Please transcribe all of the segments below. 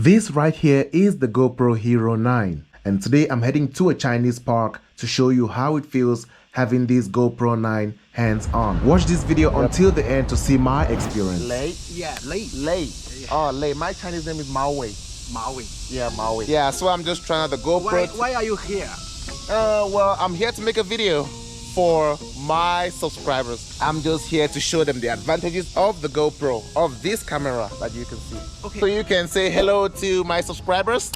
This right here is the GoPro Hero 9, and today I'm heading to a Chinese park to show you how it feels having this GoPro 9 hands-on. Watch this video until the end to see my experience. Lei? Yeah, Lei. Lei. Yeah. Oh, Lei. My Chinese name is Maui. Maui. Yeah, Maui. Yeah, so I'm just trying out the GoPro. Why are you here? Well, I'm here to make a video for my subscribers. I'm just here to show them the advantages of the GoPro, of this camera that you can see. Okay. So you can say hello to my subscribers.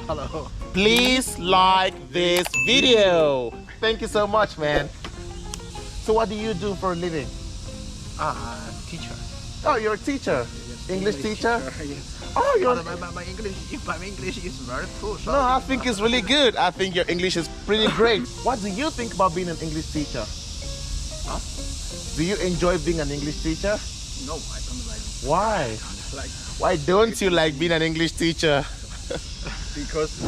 Hello. Please like this video. Thank you so much, man. So what do you do for a living? Teacher. Oh, you're a teacher. Yes, English teacher? Yes. Oh, you're... My English is very poor. So No, I think it's really good. I think your English is pretty great. What do you think about being an English teacher? Huh? Do you enjoy being an English teacher? No, I don't like it. Why? I don't like it Why don't you like being an English teacher? because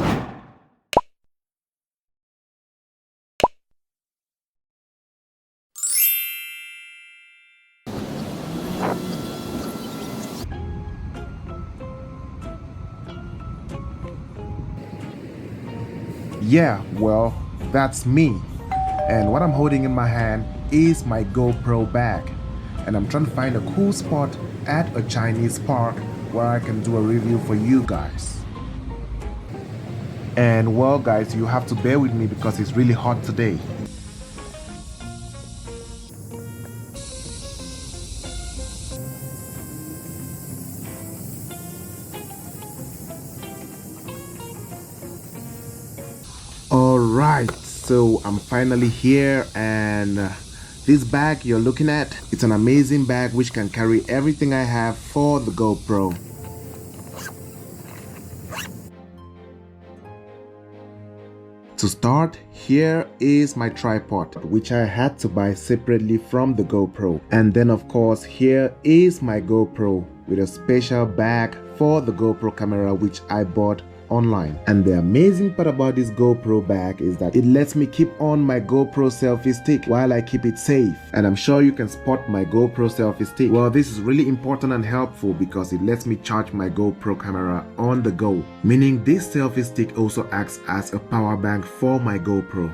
Yeah, well, that's me. And what I'm holding in my hand is my GoPro bag. And I'm trying to find a cool spot at a Chinese park where I can do a review for you guys. And well guys, you have to bear with me because it's really hot today. Alright, so I'm finally here, and this bag you're looking at, it's an amazing bag which can carry everything I have for the GoPro. To start, here is my tripod, which I had to buy separately from the GoPro. And then of course, here is my GoPro with a special bag for the GoPro camera which I bought online. And the amazing part about this GoPro bag is that it lets me keep on my GoPro selfie stick while I keep it safe. And I'm sure you can spot my GoPro selfie stick. Well, this is really important and helpful because it lets me charge my GoPro camera on the go, meaning this selfie stick also acts as a power bank for my GoPro.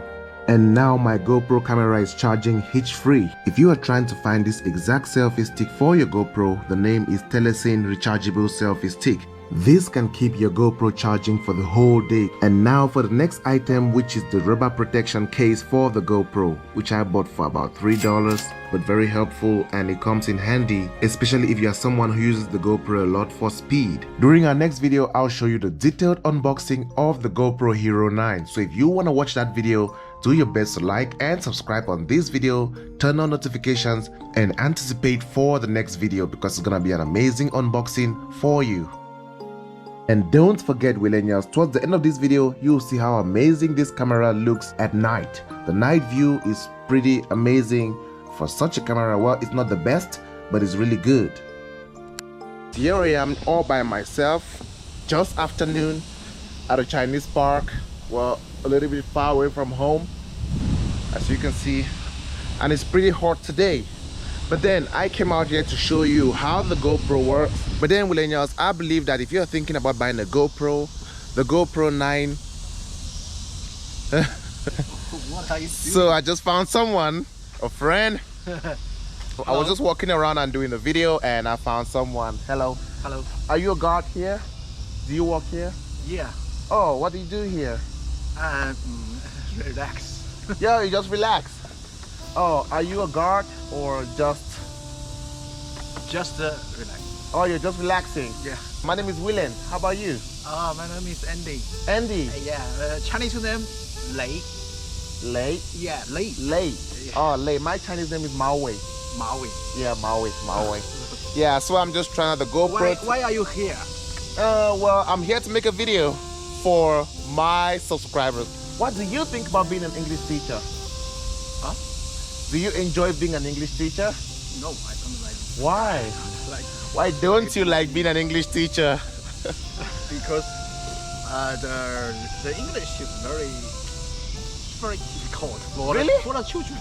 And now my GoPro camera is charging hitch-free. If you are trying to find this exact selfie stick for your GoPro, the name is Telecine Rechargeable Selfie Stick. This can keep your GoPro charging for the whole day. And now for the next item, which is the rubber protection case for the GoPro, which I bought for about $3, but very helpful, and it comes in handy, especially if you are someone who uses the GoPro a lot for speed. During our next video, I'll show you the detailed unboxing of the GoPro Hero 9. So if you want to watch that video, do your best to like and subscribe on this video, turn on notifications, and anticipate for the next video because it's gonna be an amazing unboxing for you. And don't forget, millennials, towards the end of this video, you'll see how amazing this camera looks at night. The night view is pretty amazing for such a camera. Well, it's not the best, but it's really good. Here I am all by myself, just afternoon at a Chinese park. Well, a little bit far away from home, as you can see, and it's pretty hot today. But then I came out here to show you how the GoPro works. But then, millennials, I believe that if you're thinking about buying a GoPro, the GoPro 9 what are you doing? so I just found someone, a friend. I was just walking around and doing a video, and I found someone. Hello. Hello. Are you a guard here? Do you work here? Yeah. Oh, what do you do here? Relax. Yeah, you just relax. Oh, are you a guard or just relax. Oh, you're just relaxing? Yeah. My name is Willen. How about you? My name is Andy. Andy. Yeah. Chinese name Lei. Lei? Yeah, Lei. Lei. Yeah. Oh, Lei. My Chinese name is Maui. Maui. Yeah, Maui. Yeah, so I'm just trying out the GoPro. Why are you here? Well, I'm here to make a video for my subscribers. What do you think about being an English teacher? Huh? Do you enjoy being an English teacher? No, I don't like it. Why? I don't like it. Why don't you like being an English teacher? Because the English is very difficult for the children.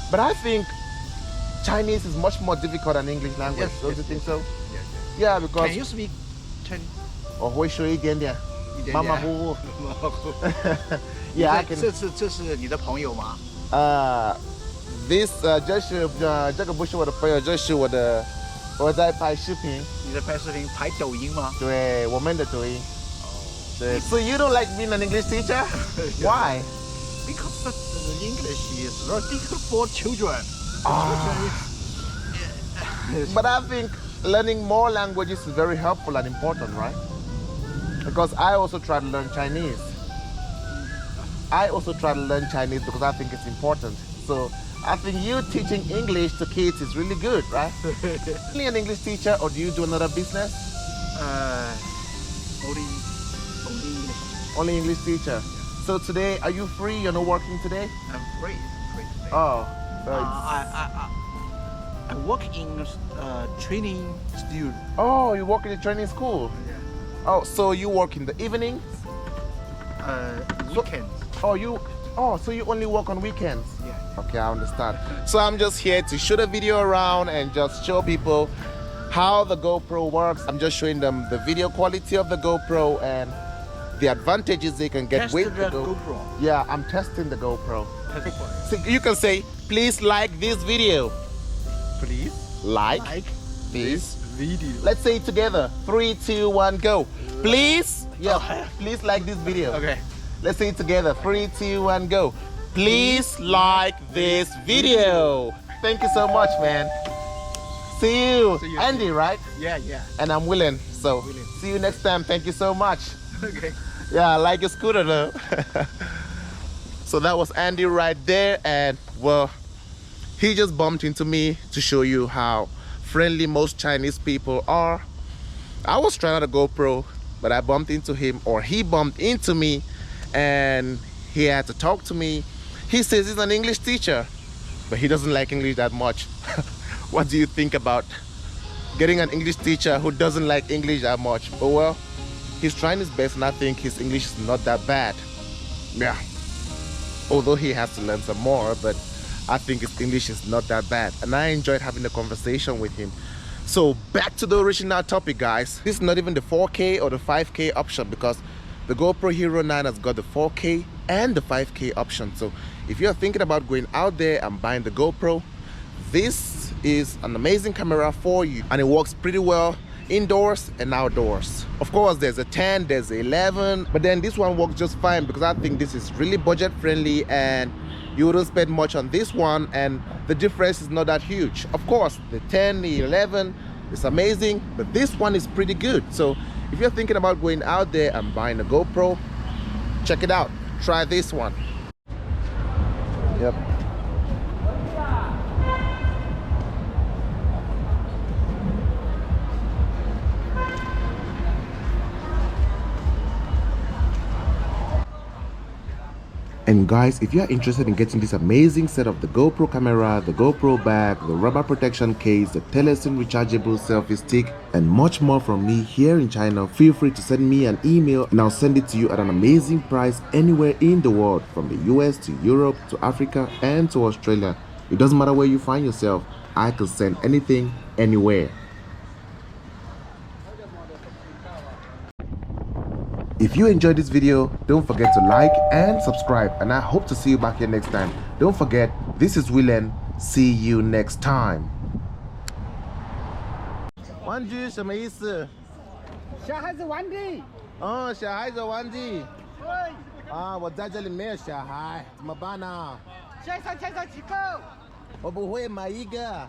But I think Chinese is much more difficult than English language. Yes, Don't you yes, think yes. so? Yeah. Yeah, because Can you speak Chinese? 我会说一点点，马马虎虎。Yeah, I can. 这是你的朋友吗？This 这个不是我的朋友，这是我在拍视频。你在拍视频拍抖音吗？对，我们的抖音。对 So you don't like being an English teacher? Why? Because English is very difficult for children. But I think learning more languages is very helpful and important, right? Because I also try to learn Chinese. Because I think it's important. So I think you teaching English to kids is really good, right? Only an English teacher, or do you do another business? Only English. Only English teacher. So today, are you free? You're not working today? I'm free today. Oh. I work in training studio. Oh, you work in a training school? Yeah. Oh, so you work in the evening? Weekends. So you only work on weekends? Yeah. Okay, I understand. So I'm just here to shoot a video around and just show people how the GoPro works. I'm just showing them the video quality of the GoPro and the advantages they can get with the GoPro. Yeah, I'm testing the GoPro. So you can say, please like this video. Please like this video. Let's say it together. 3, 2, 1, go. Please, please like this video. Okay. Let's say it together. 3, 2, 1, go. Please like this video. Thank you so much, man. See you. Andy, right? Yeah. And I'm Willen. So see you next time. Thank you so much. Okay. Yeah, I like your scooter though. So that was Andy right there, and well, he just bumped into me to show you how friendly most Chinese people are. I was trying out a GoPro, but I bumped into him, or he bumped into me, and he had to talk to me. He says he's an English teacher, but he doesn't like English that much. What do you think about getting an English teacher who doesn't like English that much? But well, he's trying his best, and I think his English is not that bad. Yeah. Although he has to learn some more, but I think his English is not that bad. And I enjoyed having a conversation with him. So back to the original topic, guys. This is not even the 4K or the 5K option, because the GoPro Hero 9 has got the 4K and the 5K option. So if you're thinking about going out there and buying the GoPro, this is an amazing camera for you, and it works pretty well indoors and outdoors. Of course, there's a 10, there's a 11, but then this one works just fine because I think this is really budget friendly and you wouldn't spend much on this one, and the difference is not that huge. Of course, the 10, the 11 is amazing, but this one is pretty good. So if you're thinking about going out there and buying a GoPro, check it out. Try this one. Yep. And guys, if you are interested in getting this amazing set of the GoPro camera, the GoPro bag, the rubber protection case, the Telesin rechargeable selfie stick, and much more from me here in China, feel free to send me an email and I'll send it to you at an amazing price anywhere in the world, from the US to Europe to Africa and to Australia. It doesn't matter where you find yourself, I can send anything anywhere. If you enjoyed this video, don't forget to like and subscribe, and I hope to see you back here next time. Don't forget, this is Willen. See you next time. 玩具什么意思？小孩子玩的。哦，小孩子玩具。对。啊，我在这里没有小孩，怎么办呢？先生几个？我不会买一个。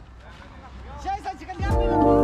先生几个2个人。